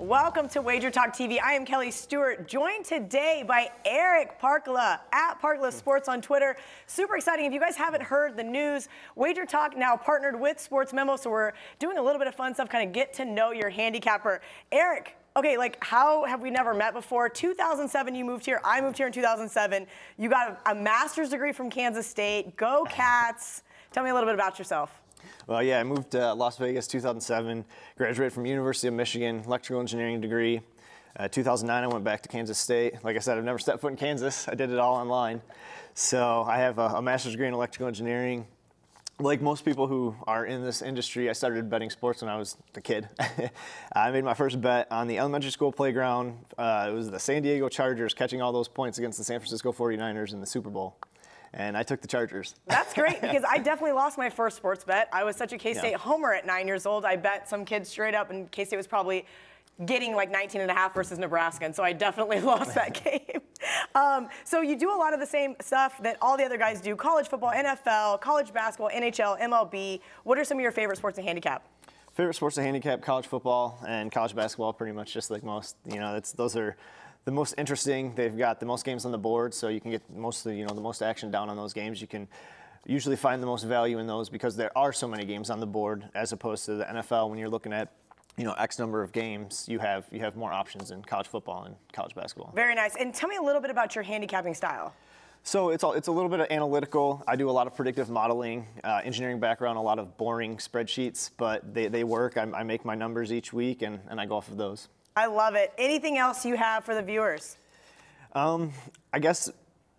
Welcome to Wager Talk TV. I am Kelly Stewart, joined today by Eric Parkila at Parkila Sports on Twitter. Super exciting. If you guys haven't heard the news, Wager Talk now partnered with Sportsmemo, so we're doing a little bit of fun stuff, kind of get to know your handicapper. Eric, okay, like how have we never met before? 2007, you moved here. I moved here in 2007. You got a master's degree from Kansas State. Go Cats. Tell me a little bit about yourself. Well, yeah, I moved to Las Vegas 2007, graduated from University of Michigan, electrical engineering degree. 2009, I went back to Kansas State. Like I said, I've never stepped foot in Kansas. I did it all online. So I have a master's degree in electrical engineering. Like most people who are in this industry, I started betting sports when I was a kid. I made my first bet on the elementary school playground. It was the San Diego Chargers catching all those points against the San Francisco 49ers in the Super Bowl. And I took the Chargers. That's great, because I definitely lost my first sports bet. I was such a K-State homer at 9 years old. I bet some kids straight up, and K-State was probably getting like 19.5 versus Nebraska, and so I definitely lost that game. So you do a lot of the same stuff that all the other guys do: college football, NFL, college basketball, NHL, MLB. What are some of your favorite sports to handicap? Favorite sports to handicap: college football and college basketball, pretty much just like most. You know, those are the most interesting. They've got the most games on the board, so you can get most of the most action down on those games. You can usually find the most value in those because there are so many games on the board, as opposed to the NFL. When you're looking at X number of games, you have more options in college football and college basketball. Very nice. And tell me a little bit about your handicapping style. So it's a little bit of analytical. I do a lot of predictive modeling, engineering background, a lot of boring spreadsheets, but they work. I make my numbers each week, and I go off of those. I love it. Anything else you have for the viewers? I guess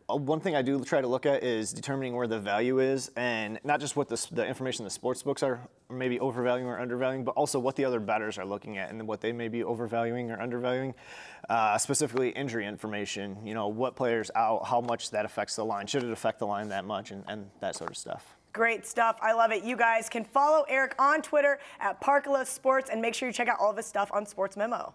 one thing I do try to look at is determining where the value is, and not just what the information the sports books are maybe overvaluing or undervaluing, but also what the other bettors are looking at and what they may be overvaluing or undervaluing. Specifically injury information, what player's out, how much that affects the line, should it affect the line that much, and that sort of stuff. Great stuff. I love it. You guys can follow Eric on Twitter at Parkila Sports, and make sure you check out all of his stuff on Sportsmemo.